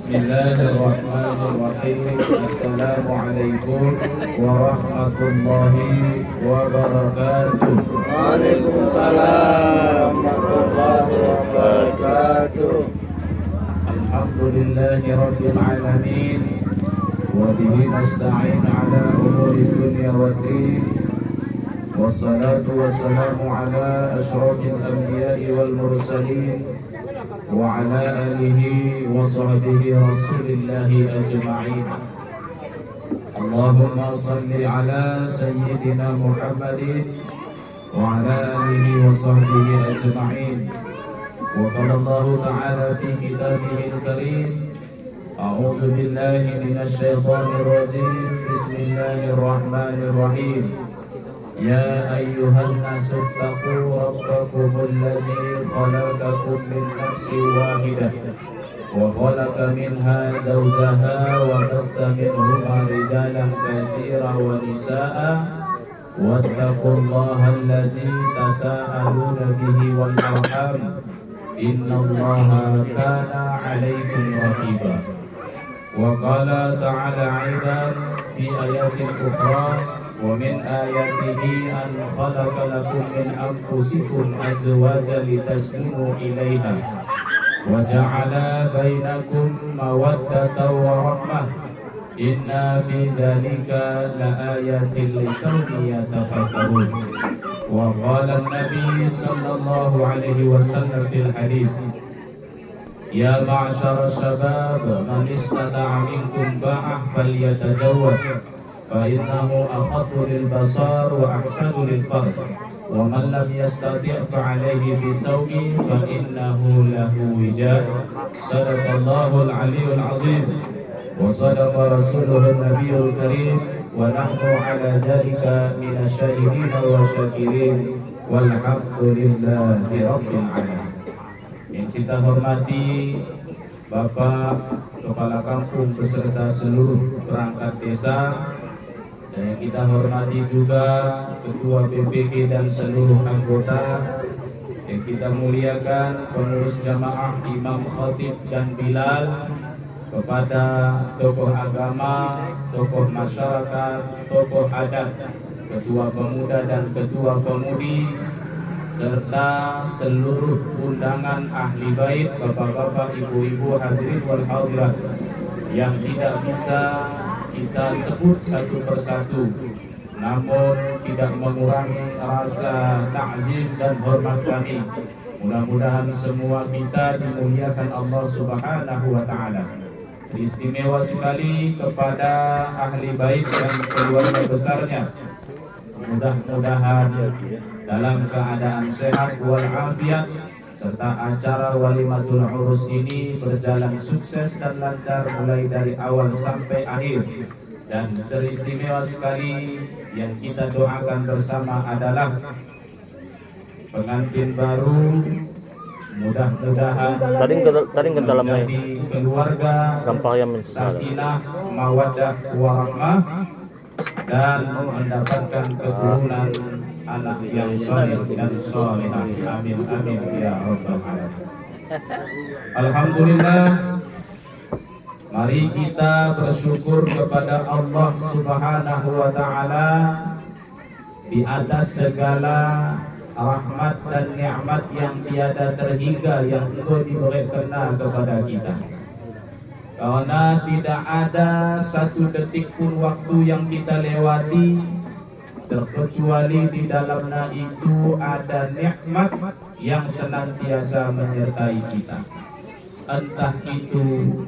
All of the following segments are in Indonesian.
Bismillahirrahmanirrahim. Assalamualaikum warahmatullahi wabarakatuh. Waalaikumsalam warahmatullahi wabarakatuh. Alhamdulillahi rabbil alamin. Wa bihi nasta'in ala umuri dunya waddin. Wassalatu wassalamu ala asyrafil anbiya'i wal mursalin wa ala alihi wa sahbihi rasulillahi ajma'in. Allahumma salli ala sayyidina Muhammadin wa ala alihi wa sahbihi ajma'in. Wa qala Allah ta'ala fi kitabihi al-karim, a'udzu billahi minasy syaithanir rajim. Bismillahirrahmanirrahim. Ya ayyuhan nasu taqu rabbakumul ladzi khalaqakum min nafsin wahidah wa khalaqa minha zawjaha wa bassa minhuma rijalan katsiran wa nisaa'a wattaqullaha alladzi tasaaluna bihi wal arham innallaha kana 'alaykum raqiba. Wa qala ta'ala 'aidan fi ayatin ukhra ومن آياته أن خلق لكم من أنفسكم أزواجا لتسكنوا إليها وجعل بينكم مودة ورحمة إن في ذلك لآيات لقوم يتفكرون. وقال النبي صلى الله عليه وسلم في الحديث يا معشر الشباب من استطاع منكم باءة فليتزوج فإنه أغض للبصر وأحسن للفرج ومن لم يستطع فعليه بالصوم فإنه له وجاء. صدق الله العلي العظيم وصدق رسوله النبي الكريم ونحن على ذلك من الشاهدين والشاكرين والحمد لله رب العالمين. Yang kita hormati Bapak Kepala Kampung beserta seluruh perangkat desa, dan yang kita hormati juga Ketua PPG dan seluruh anggota, yang kita muliakan pengurus jamaah, imam, khatib dan bilal, kepada tokoh agama, tokoh masyarakat, tokoh adat, ketua pemuda dan ketua pemudi, serta seluruh undangan ahli bait, bapak-bapak, ibu-ibu, hadirin wal hadirat yang tidak bisa kita sebut satu persatu, namun tidak mengurangi rasa takzim dan hormat kami. Mudah-mudahan semua kita dimuliakan Allah Subhanahu wa Ta'ala. Istimewa sekali kepada ahli bait dan keluarga besarnya. Mudah-mudahan dalam keadaan sehat walafiat, serta acara Walimatul Urus ini berjalan sukses dan lancar mulai dari awal sampai akhir. Dan teristimewa sekali yang kita doakan bersama adalah pengantin baru, mudah-mudahan menjadi keluarga sakinah, mawaddah, warahmah, dan mendapatkan keturunan anak yang saleh dan salihah. Amin amin ya rabbal alamin. Alhamdulillah, mari kita bersyukur kepada Allah Subhanahu wa Ta'ala di atas segala rahmat dan nikmat yang tiada terhingga yang Engkau diberikan kepada kita. Karena tidak ada satu detik pun waktu yang kita lewati terkecuali di dalamnya itu ada nikmat yang senantiasa menyertai kita. Entah itu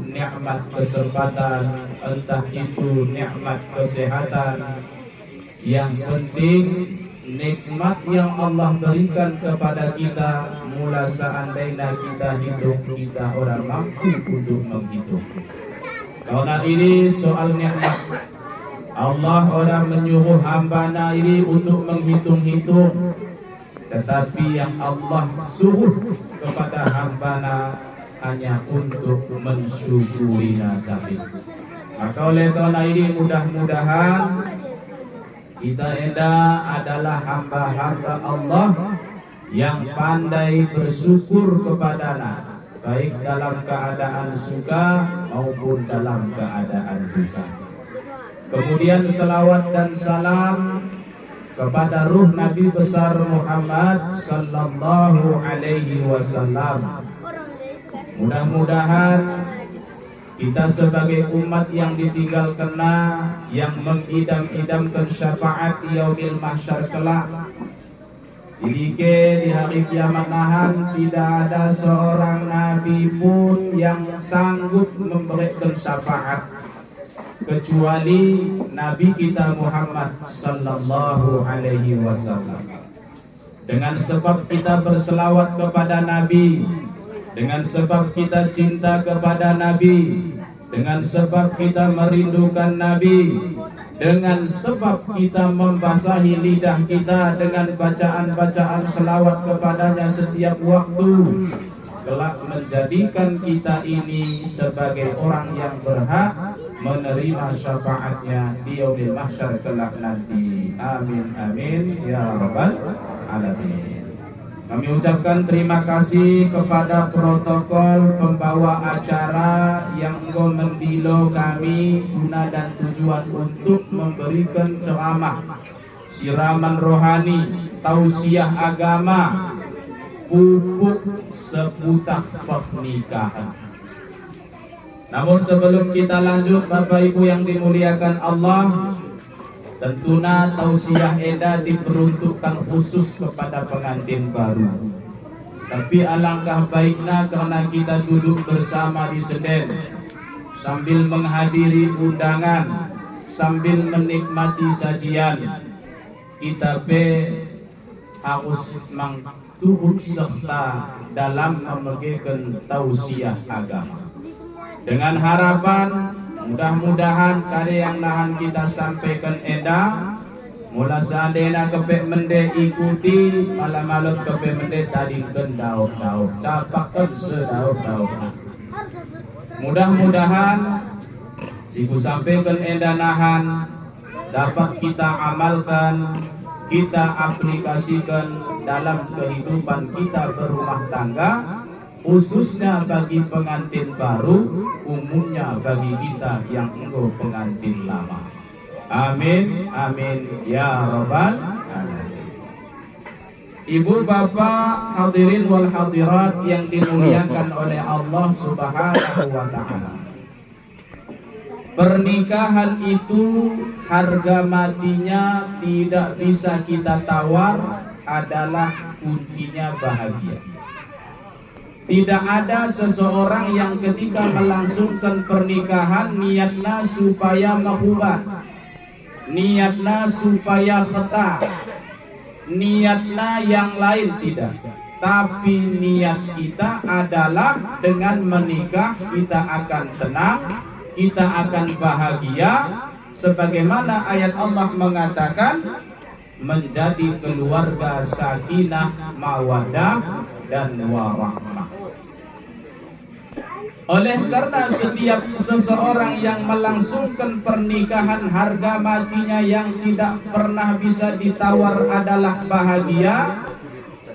nikmat kesempatan, entah itu nikmat kesehatan. Yang penting nikmat yang Allah berikan kepada kita, mula seandainya kita hidup, kita orang mampu untuk menghitung. Karena ini soal nikmat, Allah orang menyuruh hamba ini untuk menghitung-hitung, tetapi yang Allah suruh kepada hamba hanya untuk mensyukuri saja. Maka oleh karena ini mudah-mudahan kita adalah hamba-hamba Allah yang pandai bersyukur kepadanya, baik dalam keadaan suka maupun dalam keadaan duka. Kemudian selawat dan salam kepada ruh Nabi besar Muhammad sallallahu alaihi wasallam. Mudah-mudahan kita sebagai umat yang ditinggalkannya, yang mengidam-idamkan syafaat yaumil mahsyar kelak, di hari kiamat nahan tidak ada seorang nabi pun yang sanggup memberikan syafaat kecuali Nabi kita Muhammad sallallahu alaihi wasallam. Dengan sebab kita berselawat kepada Nabi, dengan sebab kita cinta kepada Nabi, dengan sebab kita merindukan Nabi, dengan sebab kita membasahi lidah kita dengan bacaan-bacaan selawat kepadanya setiap waktu, kelak menjadikan kita ini sebagai orang yang berhak menerima syafaatnya di yaumil mahsyar kelak nanti. Amin amin ya rabbal alamin. Kami ucapkan terima kasih kepada protokol pembawa acara yang engkau mendilo kami guna dan tujuan untuk memberikan ceramah, siraman rohani, tausiah agama, pupuk seputar pernikahan. Namun sebelum kita lanjut, Bapak Ibu yang dimuliakan Allah, tentunya tausiah eda diperuntukkan khusus kepada pengantin baru. Tapi alangkah baiknya karena kita duduk bersama di seden sambil menghadiri undangan, sambil menikmati sajian, kita harus turut serta dalam memberikan tausiah agama. Dengan harapan mudah-mudahan karya yang nahan kita sampaikan eda, mula seandainya kepek mende ikuti, malam-malam kepek mende tadi daun-daun, capakan sedaun-daun. Mudah-mudahan siku sampaikan eda nahan dapat kita amalkan, kita aplikasikan dalam kehidupan kita berumah tangga, khususnya bagi pengantin baru, umumnya bagi kita yang engkau pengantin lama. Amin, amin, ya rabbal alamin. Ibu bapak hadirin wal hadirat yang dimuliakan oleh Allah subhanahu wa ta'ala, pernikahan itu harga matinya tidak bisa kita tawar, adalah kuncinya bahagia. Tidak ada seseorang yang ketika melangsungkan pernikahan niatnya supaya mahubat, niatnya supaya khata, niatnya yang lain tidak. Tapi niat kita adalah dengan menikah kita akan tenang, kita akan bahagia, sebagaimana ayat Allah mengatakan menjadi keluarga sakinah, mawaddah dan warahmah. Oleh karena setiap seseorang yang melangsungkan pernikahan, harga matinya yang tidak pernah bisa ditawar adalah bahagia.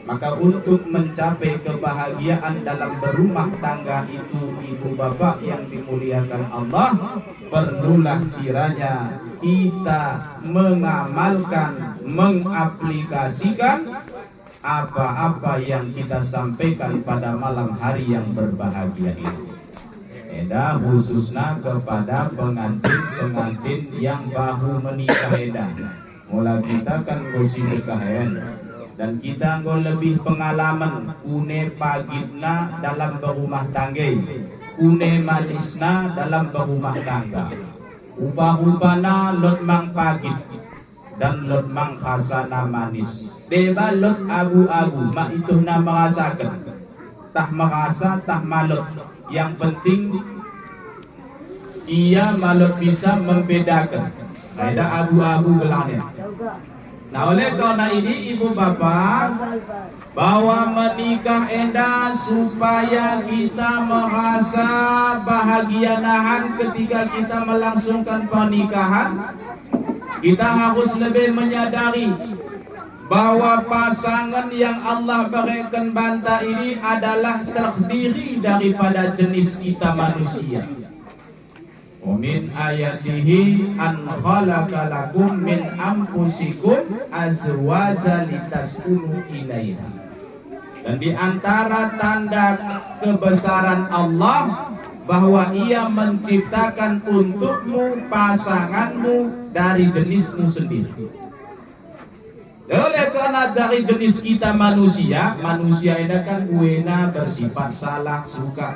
Maka untuk mencapai kebahagiaan dalam berumah tangga itu, ibu bapak yang dimuliakan Allah, perlulah kiranya kita mengamalkan, mengaplikasikan apa-apa yang kita sampaikan pada malam hari yang berbahagia ini. Eda khususnya kepada pengantin-pengantin yang baru menikah eda. Mula kita kan gosi nikahan dan kita go lebih pengalaman une pagitna dalam berumah tangga, une manisna dalam berumah tangga. Ubah-ubahna lot mang pagit dan lot mang khasana manis. Deba lot abu-abu mak itu na merasakan. Tah merasa, tah malot. Yang penting ia malah bisa membedakan. Ada abu-abu belakangnya. Nah, oleh karena ini ibu bapak, bahwa menikah enda supaya kita merasa bahagia nahan ketika kita melangsungkan pernikahan, kita harus lebih menyadari bahwa pasangan yang Allah berikan banta ini adalah terdiri daripada jenis kita manusia. Min ayatihi an khalaqa lakum min anfusikum azwajan litaskunu ilaiha. Dan di antara tanda kebesaran Allah bahwa Ia menciptakan untukmu pasanganmu dari jenismu sendiri. Oleh karena dari jenis kita manusia ini kan buena bersifat salah, suka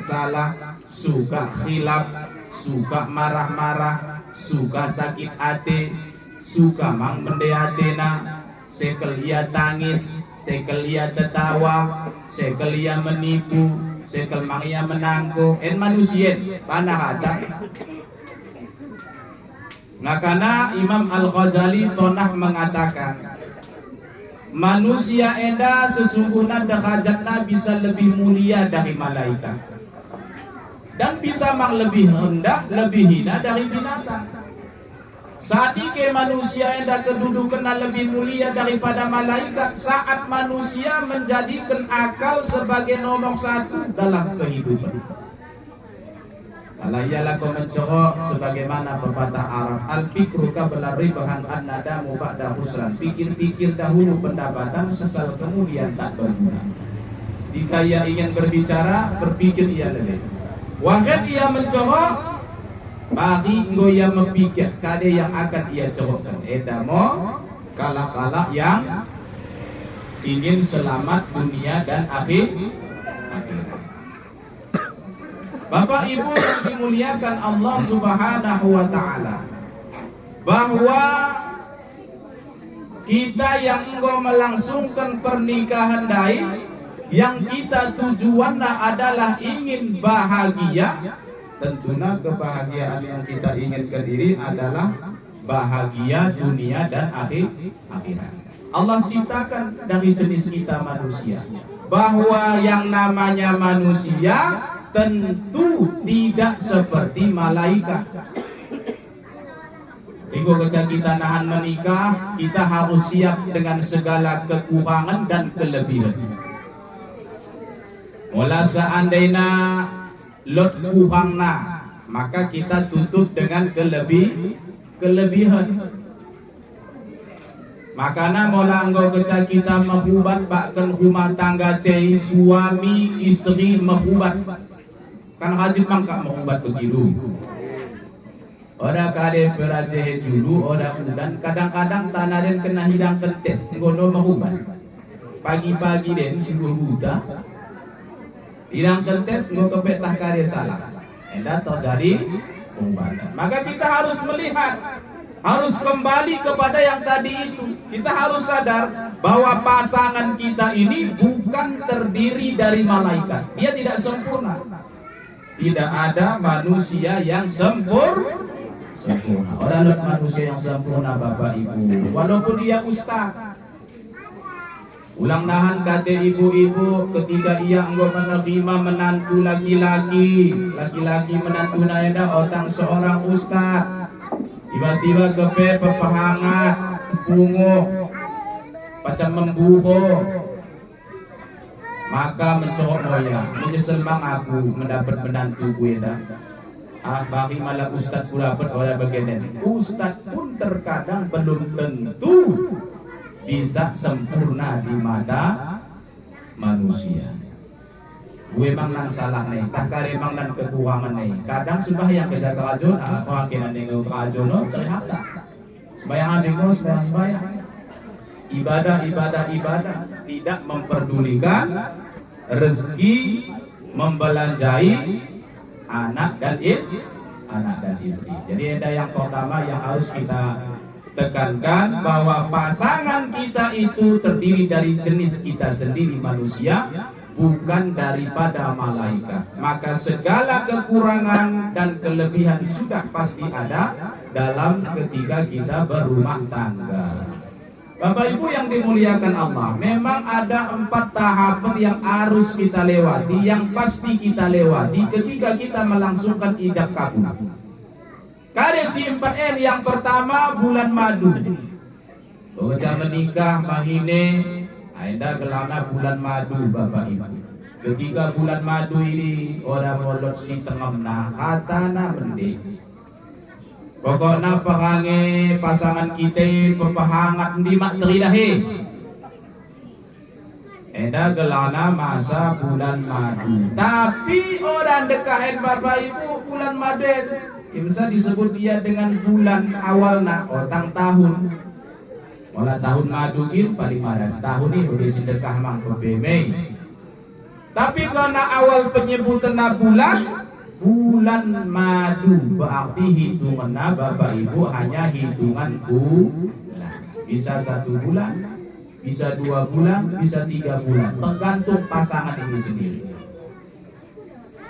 khilaf, suka marah-marah, suka sakit hati, suka mang mendeatena, sekelia tangis, sekelia tertawa, sekelia menipu, sekel mangia menangku, manusia panah ada. Ngakana Imam Al-Ghazali pernah mengatakan, manusia enda sesungguhnya derajatnya bisa lebih mulia dari malaikat dan bisa mang lebih rendah, lebih hina dari binatang. Saat ini manusia enda kedudukannya lebih mulia daripada malaikat saat manusia menjadikan akal sebagai nomor satu dalam kehidupan. Kalau ialah kau mencorok sebagaimana pepatah Arab, al-fikru qabla ribahan an-nadamu ba'da husran. Pikir-pikir dahulu pendapatan, sesal kemudian tak berguna. Jika ia ingin berbicara, berpikir ia lebih. Wahid ia mencorok, bagi ia memikir kade yang akan ia corokkan. Edamo kala-kala yang ingin selamat dunia dan akhirat. Bapak Ibu yang dimuliakan Allah Subhanahu wa Ta'ala, bahwa kita yang engkau melangsungkan pernikahan dai, yang kita tujuannya adalah ingin bahagia, tentunya kebahagiaan yang kita inginkan diri adalah bahagia dunia dan akhirat. Allah ciptakan dari jenis kita manusia, bahwa yang namanya manusia tentu tidak seperti malaikat. Jika kita nahan menikah, kita harus siap dengan segala kekurangan dan kelebihan. Mula seandainya lot kurangna, maka kita tutup dengan kelebihan. Makanya mula engkau kita menghubat bahkan rumah tangga teh suami istri menghubat. Kan hajit mangka menghubat begitu. Orang kade beraje dulu, orang dan kadang-kadang tanah den kena hidang tes ngono menghubat. Pagi-pagi den suruh buta. Hidang tes ngono petah kade salah. Enda terjadi pengubatan. Maka kita harus melihat, harus kembali kepada yang tadi itu. Kita harus sadar bahwa pasangan kita ini bukan terdiri dari malaikat. Dia tidak sempurna. Tidak ada manusia yang sempurna. Orang manusia yang sempurna Bapak Ibu, walaupun dia ustaz. Ulang nahan kata ibu-ibu ketika ia engkau menerima menantu laki-laki menantu nayada otang seorang ustaz. Tiba-tiba kepe pepahangat, punguh, macam membuho. Maka mencorok moya, menyesal bang aku mendapat menantu gue dah. Bagi malah ustaz pula beroleh bagian. Ustaz pun terkadang belum tentu bisa sempurna di mata manusia. Gue mang nang salah nih, tak kare mang nang kekurangan nih. Kadang sembahyang kerja kerajon, aku akhirnya nengok kerajon, no ternyata sembahyang nengok sembahyang. Ibadah tidak memperdulikan rezeki, membelanjai anak dan istri. Jadi ada yang pertama yang harus kita tekankan, bahwa pasangan kita itu terdiri dari jenis kita sendiri manusia, bukan daripada malaikat. Maka segala kekurangan dan kelebihan sudah pasti ada dalam ketika kita berumah tangga. Bapak Ibu yang dimuliakan Allah, memang ada 4 tahapan yang harus kita lewati, yang pasti kita lewati ketika kita melangsungkan ijab kabul. Kade si 4N, yang pertama bulan madu. Bekerja menikah mahine, ada gelana bulan madu Bapak Ibu. Ketika bulan madu ini orang molot si tengamna katana mending. Pokoknya perange pasangan kita pepahangat di materi dahi. Eda gelana masa bulan madu. Tapi orang dekahin Bapak Ibu bulan madu bisa disebut dia dengan bulan awalna otang tahun. Mulai tahun madu ini paling marah setahun ini udah sedekah mang ke Mei. Tapi karena awal penyebutan bulan madu berarti hitungan Bapak Ibu hanya hitungan bulan. Bisa 1 bulan, bisa 2 bulan, bisa 3 bulan, tergantung pasangan ini sendiri.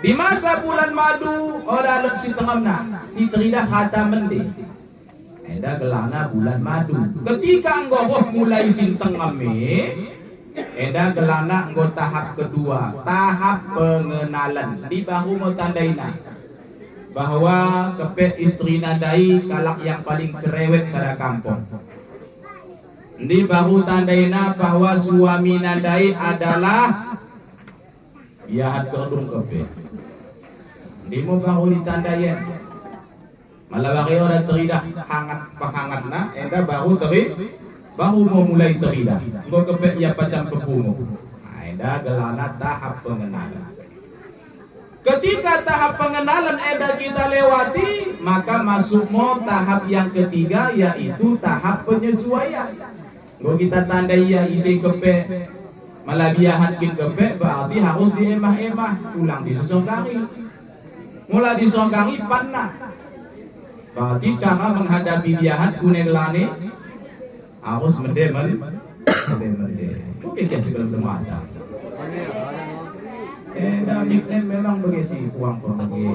Di masa bulan madu orang si tengahna si teridah kata mende. Eda gelana bulan madu. Ketika enggoh mulai sinteng ame, eda gelana enggoh tahap kedua, tahap pengenalan. Di bahu mau tandaina bahwa kepet istri nadai kalak yang paling cerewet sada kampung. Di bahu tandaina bahwa suami nadai adalah yahat kerdung kepet. Di mau bahu ditandayan. Malah bagi orang teridah hangat pahangatna, eda baru mau mulai teridah. Gua kepek ya pacam kepungu. Eda gelana tahap pengenalan. Ketika tahap pengenalan eda kita lewati, maka masuk mau tahap yang ketiga yaitu tahap penyesuaian. Gua kita tandai ya isi kepek, malah biahat kepek berarti harus diemah-emah, ulang disusongkari. Mulai disongkari panah. Berarti cara menghadapi biahat kunelane harus mende. Oke, jadi sebelum semua ada. Dan nickname memang begesi uang pergi.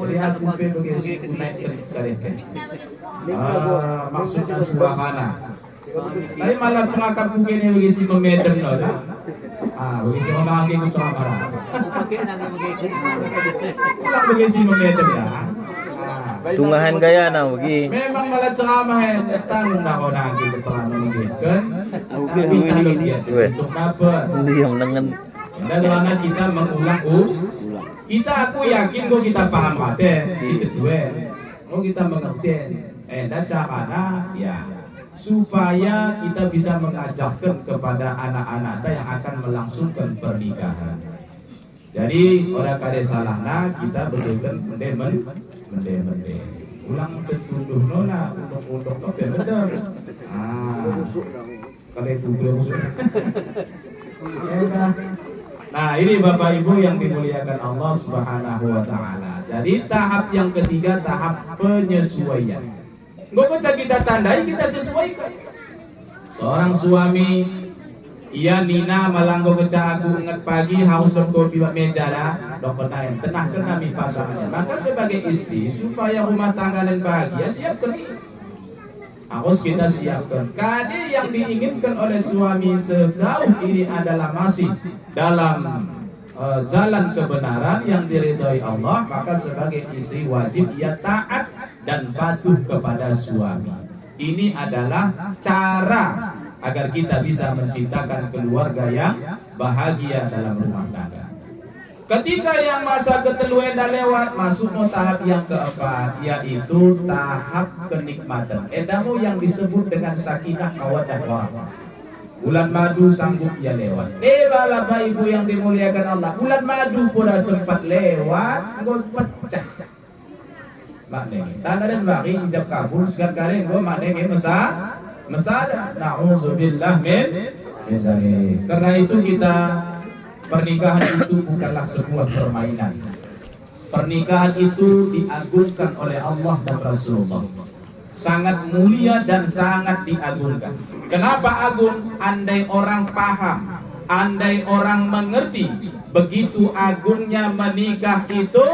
Lihat kupe begesi naik kereta. Maksudnya suahana. Tapi malah pengakar kupe ini begesi memeden loh. Begesi memakai kucing marah. Pulang begesi memeden ya. Tungahan gaya na bagi. Memang malah ceramah tanggung nak orang kita telah menunjukkan. Tapi kalau dia untuk apa? Diam dengan. Dan karena kita mengulang kita aku yakin kok kita paham pada si kedua. Kita mengerti. Dan caranya ya supaya kita bisa mengajarkan kepada anak-anak yang akan melangsungkan pernikahan. Jadi orang kade salahna kita betulkan mende. Ulang tertuduh nona untuk kopi bener. Kalau tuduh. Nah ini Bapak Ibu yang dimuliakan Allah Subhanahu Wa Taala. Jadi tahap yang ketiga tahap penyesuaian. Gak bisa kita tandai, kita sesuaikan. Seorang suami iya Nina malanggo keca aku ingat pagi haus kopi buat meja lah dokter naik tenah kami pasangannya. Maka sebagai istri supaya rumah tangga dan bahagia siapkan ini harus kita siapkan. Kade yang diinginkan oleh suami sejauh ini adalah masih dalam jalan kebenaran yang diridhoi Allah, maka sebagai istri wajib ia taat dan patuh kepada suami. Ini adalah cara agar kita bisa menciptakan keluarga yang bahagia dalam rumah tangga. Ketika yang masa keteluan dah lewat, masuk ke tahap yang keempat, yaitu tahap kenikmatan. Edamu yang disebut dengan sakinah mawaddah warahmah. Bulan madu sanggup ya lewat. Bapak Ibu yang dimuliakan Allah, bulan madu pun dah sempat lewat, gol pecah. Maknanya, tanda dan bagi ijab kabul sekali gol maknanya mesada. Na'udzubillah min dzalik. Karena itu kita pernikahan itu bukanlah sebuah permainan. Pernikahan itu diagungkan oleh Allah dan Rasulullah. Sangat mulia dan sangat diagungkan. Kenapa agung? Andai orang paham, andai orang mengerti begitu agungnya menikah itu,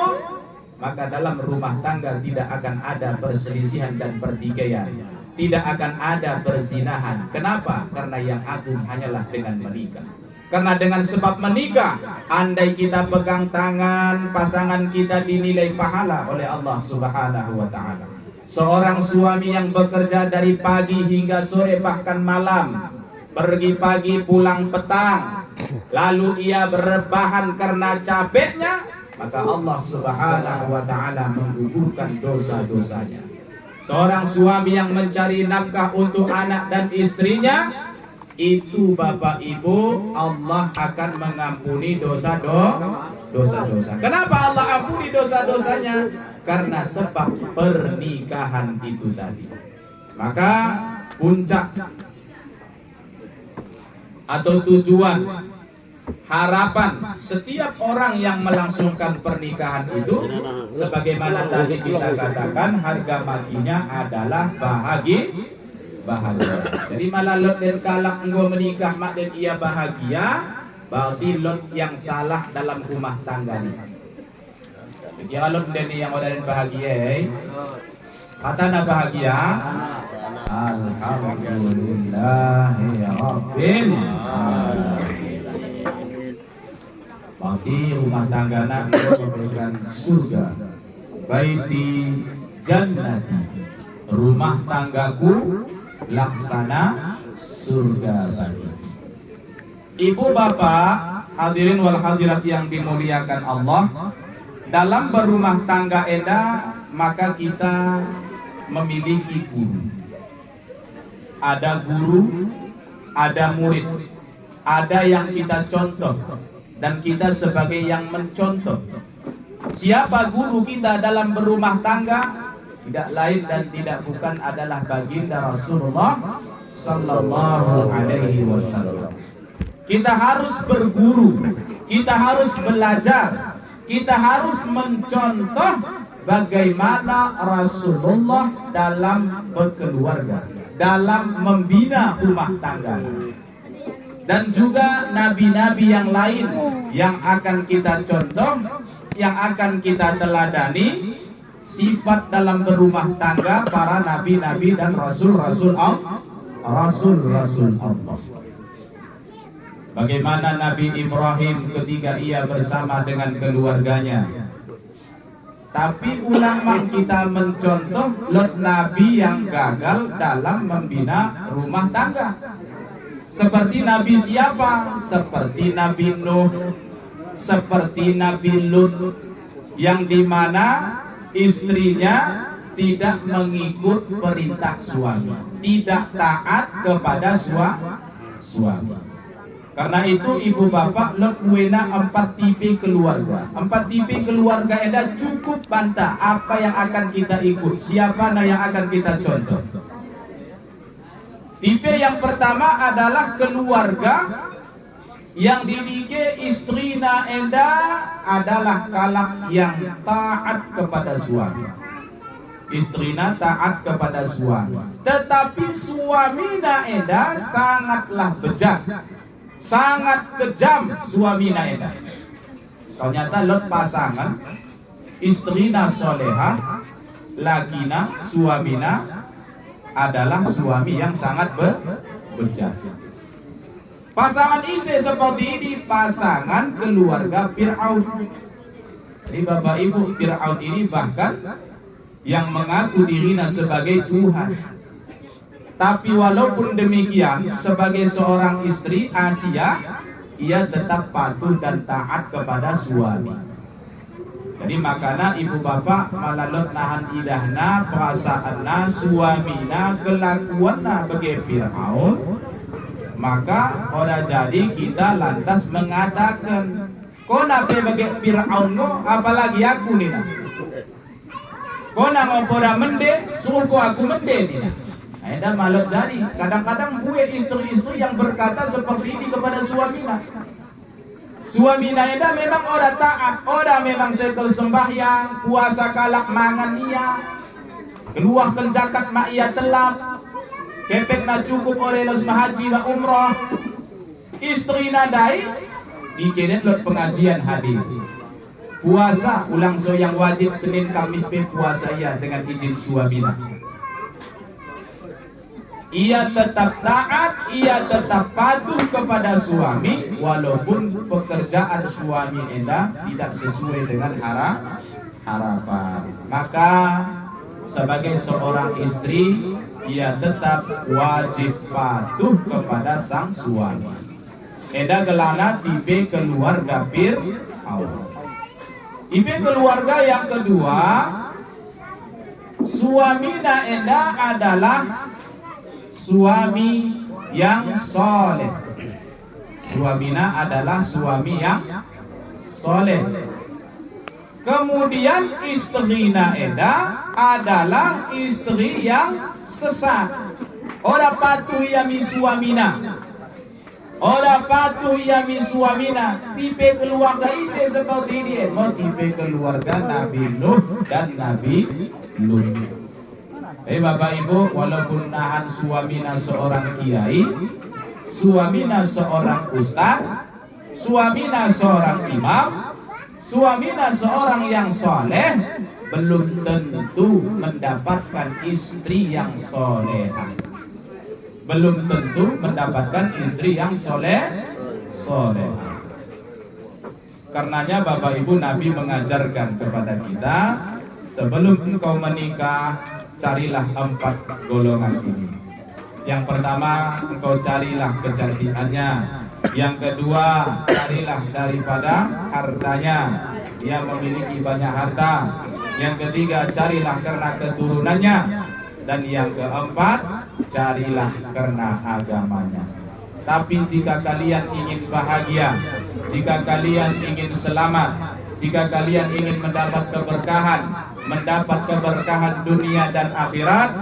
maka dalam rumah tangga tidak akan ada perselisihan dan pertikaian. Tidak akan ada perzinahan. Kenapa? Karena yang agung hanyalah dengan menikah. Karena dengan sebab menikah, andai kita pegang tangan pasangan kita dinilai pahala oleh Allah Subhanahu Wa Taala. Seorang suami yang bekerja dari pagi hingga sore bahkan malam, pergi pagi pulang petang, lalu ia berrebahan karena capeknya, maka Allah Subhanahu wa ta'ala menggugurkan dosa-dosanya. Seorang suami yang mencari nafkah untuk anak dan istrinya, itu Bapak Ibu, Allah akan mengampuni dosa-dosa. Kenapa Allah ampuni dosa-dosanya? Karena sebab pernikahan itu tadi. Maka puncak atau tujuan, harapan setiap orang yang melangsungkan pernikahan itu, sebagaimana tadi kita katakan, harga matinya adalah bahagia. Jadi malah lot dan kalak engkau menikah mak dan ia bahagia, berarti lot yang salah dalam rumah tangga ni. Kira lot dan yang ada bahagia, kata bahagia. Alhamdulillahirabbil alamin. Berarti rumah tangga nak memberikan surga. Baiti jannati, rumah tanggaku laksana surga bagi. Ibu bapak, hadirin wal hadirat yang dimuliakan Allah, dalam berumah tangga eda maka kita memiliki guru. Ada guru, ada murid, ada yang kita contoh dan kita sebagai yang mencontoh. Siapa guru kita dalam berumah tangga? Tidak lain dan tidak bukan adalah baginda Rasulullah sallallahu alaihi wasallam. Kita harus berguru, kita harus belajar, kita harus mencontoh bagaimana Rasulullah dalam berkeluarga, dalam membina rumah tangga. Dan juga nabi-nabi yang lain yang akan kita contoh, yang akan kita teladani sifat dalam berumah tangga para nabi-nabi dan rasul-rasul Allah. Bagaimana Nabi Ibrahim ketika ia bersama dengan keluarganya. Tapi ulama kita mencontoh lot nabi yang gagal dalam membina rumah tangga. Seperti Nabi siapa? Seperti Nabi Nuh, seperti Nabi Lut, yang dimana istrinya tidak mengikut perintah suami, tidak taat kepada suami. Karena itu ibu bapak lot wena 4 tipe keluarga. 4 tipe keluarga ada cukup bantah apa yang akan kita ikut, siapa yang akan kita contoh. Tipe yang pertama adalah keluarga yang dimiliki istrina enda adalah kalak yang taat kepada suami. Istrina taat kepada suami, tetapi suamina enda sangatlah bejat, sangat kejam suamina enda. Ternyata lot pasangan istrina solehah, lakina suamina adalah suami yang sangat bejat. Pasangan isi seperti ini pasangan keluarga Fir'aun. Jadi Bapak Ibu, Fir'aun ini bahkan yang mengaku dirinya sebagai Tuhan. Tapi walaupun demikian, sebagai seorang istri Asia, ia tetap patuh dan taat kepada suami. Jadi makanya ibu bapak malalot nahan idahna, perasaanna, suamina, kelakuanna bagi Fir'aun. Maka ora jadi kita lantas mengatakan, kau nape bagi Fir'aun mo, apalagi aku nih. Kau nak mau poda mende, suruh aku mende nih. Nah, itu malah jadi. Kadang-kadang gue istri-istri yang berkata seperti ini kepada suaminya. Suaminya itu memang ora taat, ora memang sekel sembahyang, puasa kalak mangan ia, keluar kenjakat mak ia telap, kepek na cukup oleh lasma haji wa umrah. Istri nadai dikirim lot pengajian hadir. Puasa ulang so yang wajib Senin Kamis puasa ya dengan izin suaminya. Ia tetap taat, ia tetap patuh kepada suami walaupun pekerjaan suami enda tidak sesuai dengan harapan. Maka sebagai seorang istri, ia tetap wajib patuh kepada sang suami. Eda gelana tipe keluarga Fir'aun. Tipe keluarga yang kedua, suamina eda adalah suami yang soleh. Suamina adalah suami yang soleh. Kemudian istrina eda adalah istri yang sesat. Ora patuh yami suamina. Ora patuh yami suamina. Tipe keluarga isi seperti ini. Mau tipe keluarga Nabi Nuh dan Nabi Lut. Bapak Ibu, walaupun nahan suamina seorang kiai, suamina seorang ustaz, suamina seorang imam, suamina seorang yang soleh, belum tentu mendapatkan istri yang solehah. Belum tentu mendapatkan istri yang solehah. Karenanya Bapak Ibu, Nabi mengajarkan kepada kita, sebelum engkau menikah, carilah 4 golongan ini. Yang pertama, engkau carilah kecantikannya. Yang kedua, carilah daripada hartanya. Dia memiliki banyak harta. Yang ketiga, carilah karena keturunannya. Dan yang keempat, carilah karena agamanya. Tapi jika kalian ingin bahagia, jika kalian ingin selamat, jika kalian ingin mendapat keberkahan dunia dan akhirat,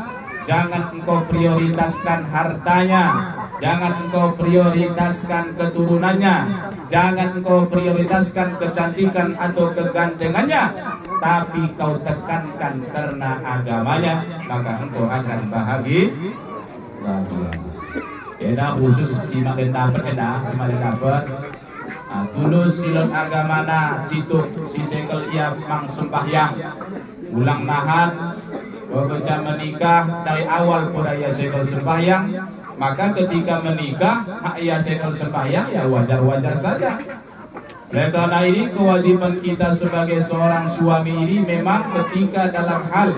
jangan engkau prioritaskan hartanya, jangan engkau prioritaskan keturunannya, jangan engkau prioritaskan kecantikan atau kegantengannya, tapi kau tekankan karena agamanya, maka engkau akan bahagia. Eda khusus simakin dapat, tulus silon agamana cituk si segel ia mang sembahyang ulang nahan bekerja menikah dari awal pun ia segel sembahyang, maka ketika menikah ia segel sembahyang ya wajar-wajar saja. Oleh karena ini kewajiban kita sebagai seorang suami ini memang ketika dalam hal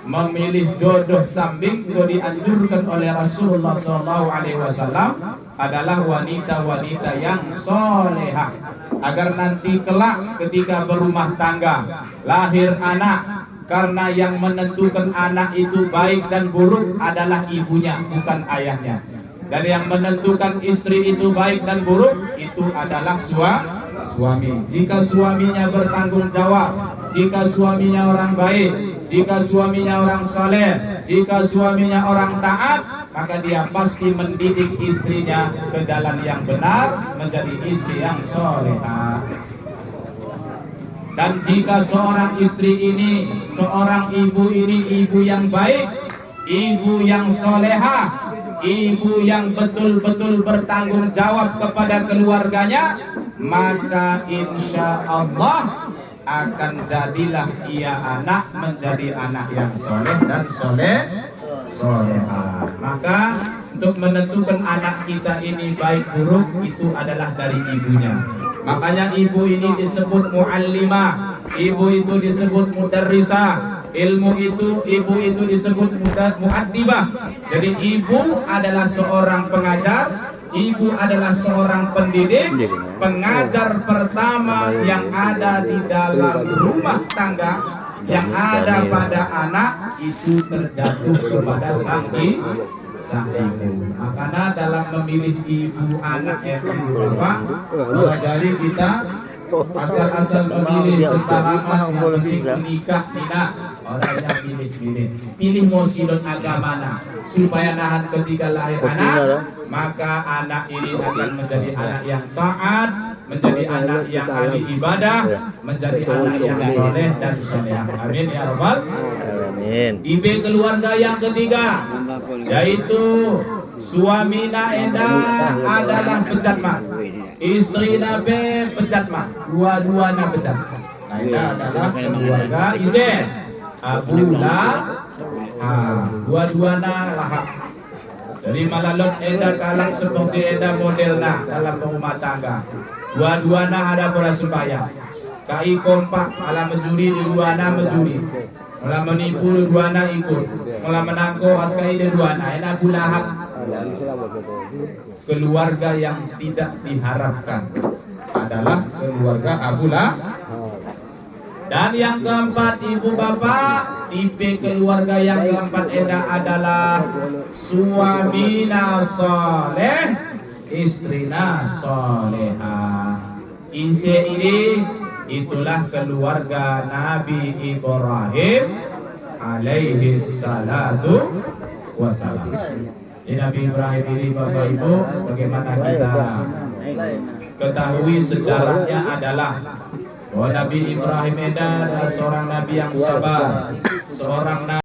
memilih jodoh sambing itu dianjurkan oleh Rasulullah SAW adalah wanita-wanita yang solehah, agar nanti kelak ketika berumah tangga lahir anak, karena yang menentukan anak itu baik dan buruk adalah ibunya, bukan ayahnya. Dan yang menentukan istri itu baik dan buruk itu adalah suami. Jika suaminya bertanggung jawab, jika suaminya orang baik, jika suaminya orang saleh, jika suaminya orang taat, maka dia pasti mendidik istrinya ke jalan yang benar, menjadi istri yang solehah. Dan jika seorang istri ini, seorang ibu ini ibu yang baik, ibu yang solehah, ibu yang betul-betul bertanggung jawab kepada keluarganya, maka insya Allah akan jadilah ia anak menjadi anak yang soleh dan solehah. Maka untuk menentukan anak kita ini baik buruk itu adalah dari ibunya. Makanya ibu ini disebut muallimah, ibu itu disebut mudarrisah, ilmu itu ibu itu disebut muaddibah. Jadi ibu adalah seorang pengajar, ibu adalah seorang pendidik, pengajar pertama yang ada di dalam rumah tangga, yang ada pada anak itu terjatuh kepada sang ibu. Makanya dalam memilih ibu anak yang bapak, dari kita asal-asal memilih sembarangan, yang menikah tidak. Orangnya pilih mau silon agamana supaya nahan ketika lahir anak, maka anak ini akan menjadi anak yang taat, menjadi anak yang ahli ibadah, menjadi anak yang soleh dan solehah. Amin ya rabbal alamin. Tipe keluarga yang ketiga yaitu suamina enda adalah pejatma, istri nabe pejatma, dua-duanya pejat. Nah, ini adalah keluarga Izen Abu Lahab, dua-duanya lahap. Jadi malalot eda kalang seperti eda modelna dalam rumah tangga. Dua-duanya ada bersembahyangan. Kai kompak ala menjuri, dua-duanya menjuri. Mula menipu dua anak ikut, mula menangkau askai dua anak. Enak Abu Lahab, keluarga yang tidak diharapkan adalah keluarga Abu Lahab. Dan yang keempat, ibu bapak, tipe keluarga yang keempat adalah suamina soleh, istrina solehah. Ini itulah keluarga Nabi Ibrahim alaihi salatu wassalam. Ini Nabi Ibrahim ini Bapak Ibu, sebagaimana kita ketahui sejarahnya adalah bahwa Nabi Ibrahim adalah seorang Nabi yang sabar, seorang Nabi